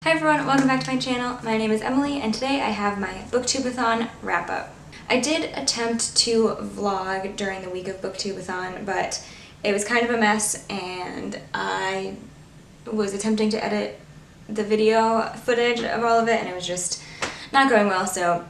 Hi everyone, welcome back to my channel. My name is Emily and today I have my Booktube-a-thon wrap-up. I did attempt to vlog during the week of Booktube-a-thon, but it was kind of a mess and I was attempting to edit the video footage of all of it and it was just not going well, so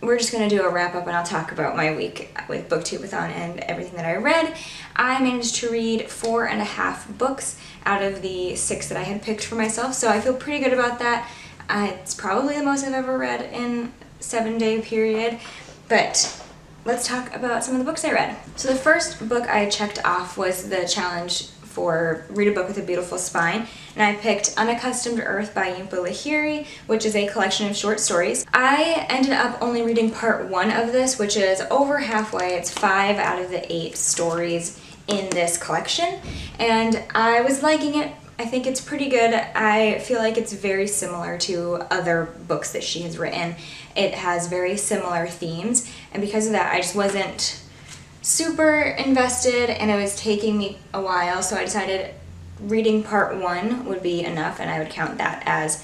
we're just going to do a wrap-up and I'll talk about my week with Booktube-a-thon and everything that I read. I managed to read 4.5 books out of the 6 that I had picked for myself, so I feel pretty good about that. It's probably the most I've ever read in a 7-day period, but let's talk about some of the books I read. So the first book I checked off was the challenge for Read a Book with a Beautiful Spine, and I picked Unaccustomed Earth by Jhumpa Lahiri, which is a collection of short stories. I ended up only reading part 1 of this, which is over halfway. It's 5 out of the 8 stories in this collection, and I was liking it. I think it's pretty good. I feel like it's very similar to other books that she has written. It has very similar themes, and because of that I just wasn't super invested and it was taking me a while, so I decided reading part 1 would be enough and I would count that as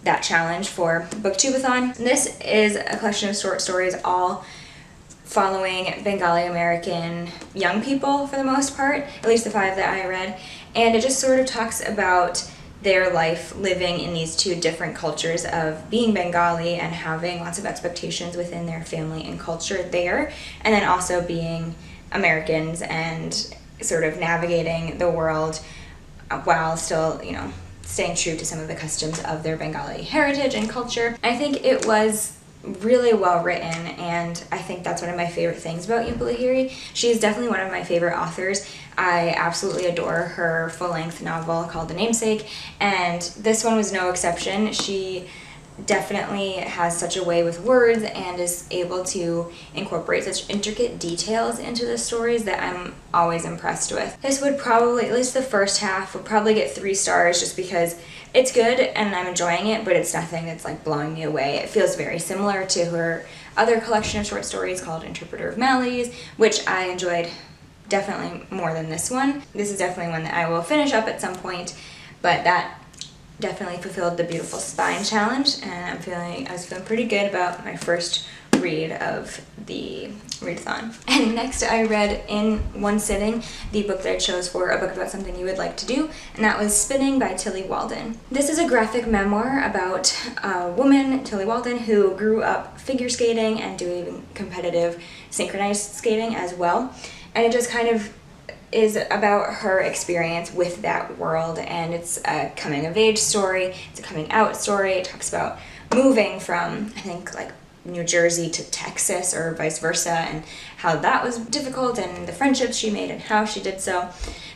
that challenge for Booktube-a-thon. This is a collection of short stories all following Bengali American young people for the most part, at least the 5 that I read, and it just sort of talks about their life living in these 2 different cultures of being Bengali and having lots of expectations within their family and culture there, and then also being Americans and sort of navigating the world while still, you know, staying true to some of the customs of their Bengali heritage and culture. I think it was really well written, and I think that's one of my favorite things about Jhumpa Lahiri. She is definitely one of my favorite authors. I absolutely adore her full-length novel called The Namesake, and this one was no exception. She definitely has such a way with words and is able to incorporate such intricate details into the stories that I'm always impressed with. This would probably, at least the first half, would probably get 3 stars just because it's good and I'm enjoying it, but it's nothing that's like blowing me away. It feels very similar to her other collection of short stories called Interpreter of Mallees, which I enjoyed definitely more than this one. This is definitely one that I will finish up at some point, but that definitely fulfilled the Beautiful Spine challenge, and I was feeling pretty good about my first read of the read-a-thon. And next I read in one sitting the book that I chose for A Book About Something You Would Like to Do, and that was Spinning by Tilly Walden. This is a graphic memoir about a woman, Tilly Walden, who grew up figure skating and doing competitive synchronized skating as well, and it just kind of is about her experience with that world, and it's a coming-of-age story, it's a coming-out story. It talks about moving from, I think, like New Jersey to Texas or vice versa, and how that was difficult, and the friendships she made and how she did so.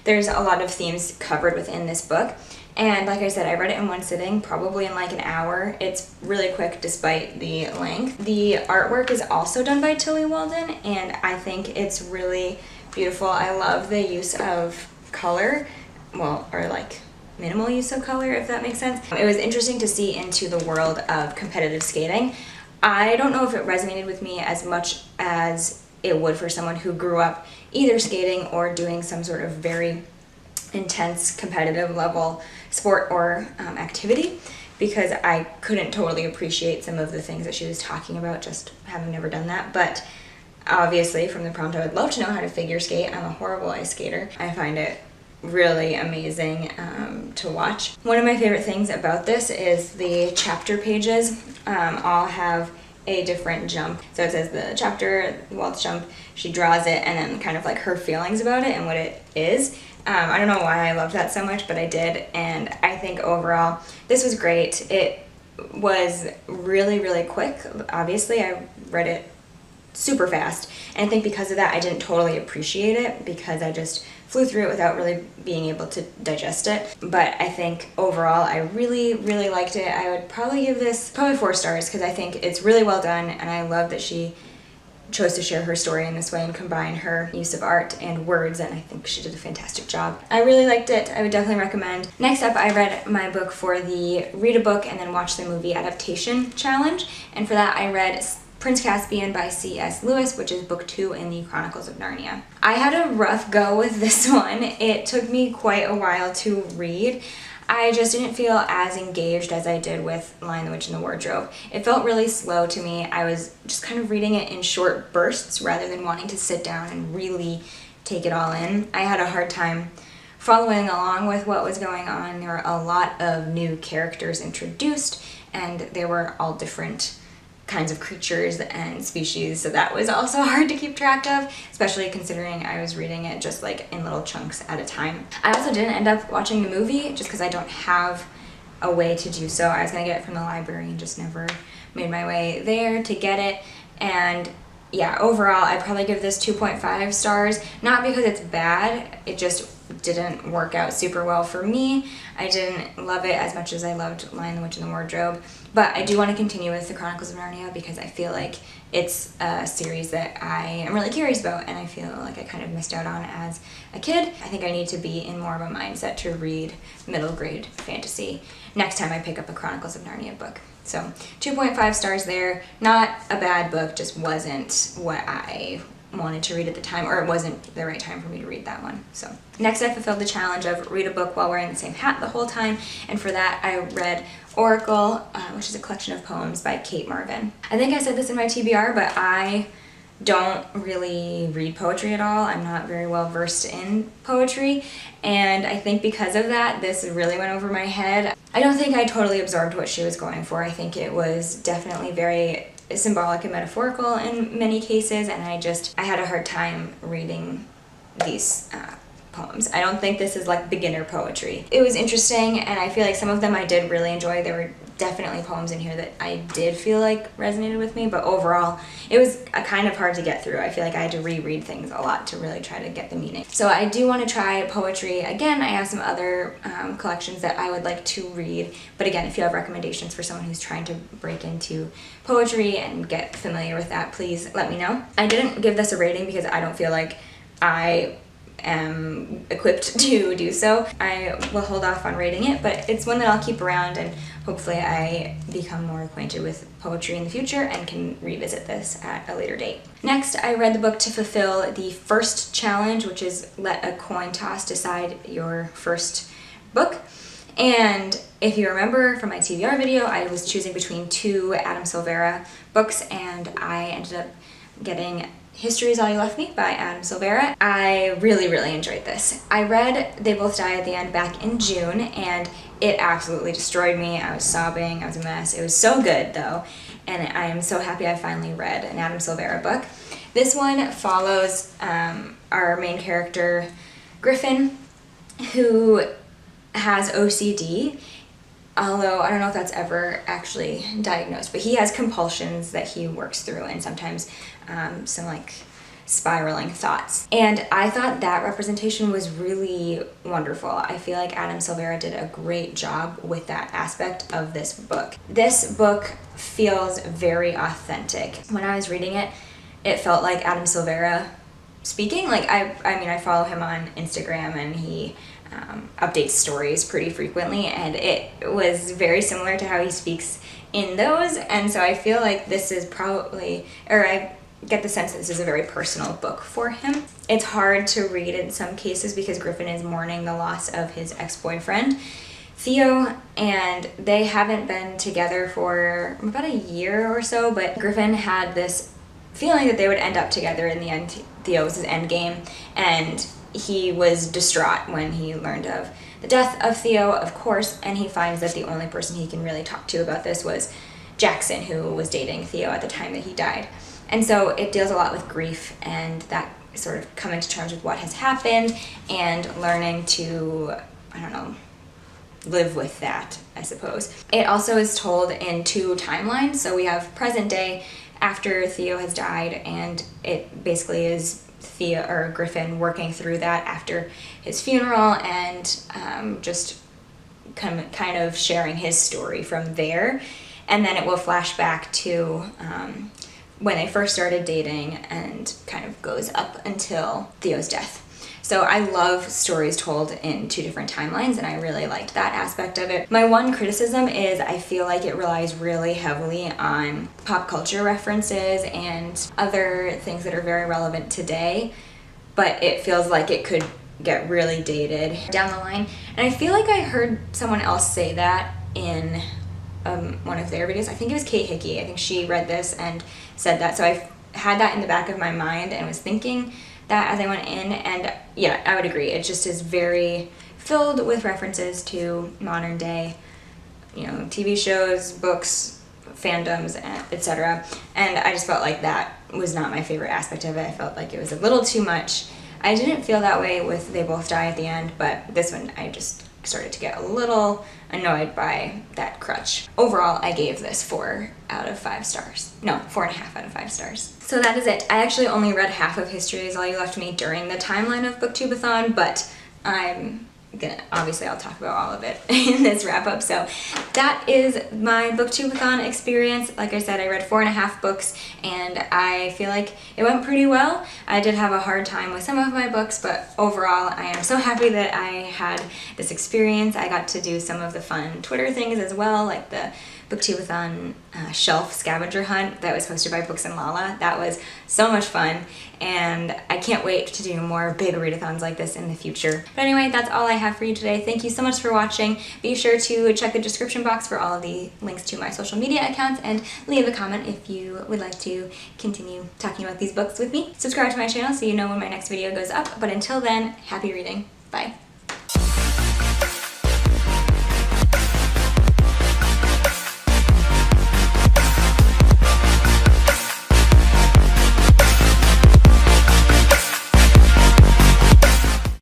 There's a lot of themes covered within this book, and like I said, I read it in one sitting, probably in like an hour. It's really quick despite the length. The artwork is also done by Tilly Walden, and I think it's really beautiful. I love the use of color, well, or like minimal use of color, if that makes sense. It was interesting to see into the world of competitive skating. I don't know if it resonated with me as much as it would for someone who grew up either skating or doing some sort of very intense competitive level sport or activity, because I couldn't totally appreciate some of the things that she was talking about, just having never done that. But obviously, from the prompt, I would love to know how to figure skate. I'm a horrible ice skater. I find it really amazing to watch. One of my favorite things about this is the chapter pages all have a different jump. So it says the chapter, Walt's jump, she draws it, and then kind of like her feelings about it and what it is. I don't know why I love that so much, but I did, and I think overall this was great. It was really, really quick. Obviously, I read it super fast, and I think because of that I didn't totally appreciate it because I just flew through it without really being able to digest it. But I think overall I really, really liked it. I would probably give this 4 stars because I think it's really well done, and I love that she chose to share her story in this way and combine her use of art and words, and I think she did a fantastic job. I really liked it. I would definitely recommend. Next up, I read my book for the Read a Book and then Watch the Movie Adaptation Challenge, and for that I read Prince Caspian by C.S. Lewis, which is book 2 in the Chronicles of Narnia. I had a rough go with this one. It took me quite a while to read. I just didn't feel as engaged as I did with Lion, the Witch, and the Wardrobe. It felt really slow to me. I was just kind of reading it in short bursts rather than wanting to sit down and really take it all in. I had a hard time following along with what was going on. There were a lot of new characters introduced, and they were all different kinds of creatures and species, so that was also hard to keep track of, especially considering I was reading it just like in little chunks at a time. I also didn't end up watching the movie just because I don't have a way to do so. I was gonna get it from the library and just never made my way there to get it. And yeah, overall I'd probably give this 2.5 stars, not because it's bad, it just didn't work out super well for me. I didn't love it as much as I loved Lion, the Witch, and the Wardrobe, but I do want to continue with the Chronicles of Narnia because I feel like it's a series that I am really curious about and I feel like I kind of missed out on as a kid. I think I need to be in more of a mindset to read middle grade fantasy next time I pick up a Chronicles of Narnia book. So 2.5 stars there. Not a bad book, just wasn't what I wanted to read at the time, or it wasn't the right time for me to read that one. So next I fulfilled the challenge of read a book while wearing the same hat the whole time, and for that I read Oracle, which is a collection of poems by Kate Marvin. I think I said this in my TBR, but I don't really read poetry at all. I'm not very well versed in poetry, and I think because of that this really went over my head. I don't think I totally absorbed what she was going for. I think it was definitely very symbolic and metaphorical in many cases, and I had a hard time reading these poems. I don't think this is like beginner poetry. It was interesting, and I feel like some of them I did really enjoy. There were definitely poems in here that I did feel like resonated with me, but overall it was kind of hard to get through. I feel like I had to reread things a lot to really try to get the meaning. So I do want to try poetry again. I have some other collections that I would like to read, but again, if you have recommendations for someone who's trying to break into poetry and get familiar with that, please let me know. I didn't give this a rating because I don't feel like I am equipped to do so. I will hold off on rating it, but it's one that I'll keep around, and hopefully I become more acquainted with poetry in the future and can revisit this at a later date. Next, I read the book to fulfill the first challenge, which is let a coin toss decide your first book. And if you remember from my TBR video, I was choosing between two Adam Silvera books, and I ended up getting History Is All You Left Me by Adam Silvera. I really enjoyed this. I read They Both Die at the End back in June, and it absolutely destroyed me. I was sobbing, I was a mess. It was so good though, and I am so happy I finally read an Adam Silvera book. This one follows our main character, Griffin, who has OCD, although I don't know if that's ever actually diagnosed, but he has compulsions that he works through, and sometimes some like spiraling thoughts. And I thought that representation was really wonderful. I feel like Adam Silvera did a great job with that aspect of this book. This book feels very authentic. When I was reading it, it felt like Adam Silvera speaking. Like I mean, I follow him on Instagram, and he updates stories pretty frequently, and it was very similar to how he speaks in those, and so I feel like this is probably, or I get the sense that this is a very personal book for him. It's hard to read in some cases because Griffin is mourning the loss of his ex-boyfriend, Theo, and they haven't been together for about a year or so, but Griffin had this feeling that they would end up together in the end. Theo was his end game, and he was distraught when he learned of the death of Theo, of course, and he finds that the only person he can really talk to about this was Jackson, who was dating Theo at the time that he died. And so it deals a lot with grief and that sort of coming to terms with what has happened and learning to, I don't know, live with that, I suppose. It also is told in two timelines. So we have present day after Theo has died, and it basically is Theo or Griffin working through that after his funeral and just kind of sharing his story from there. And then it will flash back to when they first started dating and kind of goes up until Theo's death. So I love stories told in two different timelines, and I really liked that aspect of it. My one criticism is I feel like it relies really heavily on pop culture references and other things that are very relevant today, but it feels like it could get really dated down the line. And I feel like I heard someone else say that in one of their videos. I think it was Kate Hickey. I think she read this and said that. So I had that in the back of my mind and was thinking that as I went in, and yeah, I would agree. It just is very filled with references to modern day, you know, TV shows, books, fandoms, etc. And I just felt like that was not my favorite aspect of it. I felt like it was a little too much. I didn't feel that way with They Both Die at the end, but this one I just started to get a little annoyed by that crutch. Overall, I gave this 4 out of 5 stars. No, 4.5 out of 5 stars. So that is it. I actually only read half of History Is All You Left Me during the timeline of Booktube-a-thon, but obviously I'll talk about all of it in this wrap-up. So that is my Booktube-a-thon experience. Like I said, I read 4.5 books and I feel like it went pretty well. I did have a hard time with some of my books, but overall I am so happy that I had this experience. I got to do some of the fun Twitter things as well, like the Booktube-a-thon shelf scavenger hunt that was hosted by Books and Lala. That was so much fun, and I can't wait to do more big readathons like this in the future. But anyway, that's all I have for you today. Thank you so much for watching. Be sure to check the description box for all of the links to my social media accounts, and leave a comment if you would like to continue talking about these books with me. Subscribe to my channel so you know when my next video goes up, but until then, happy reading. Bye.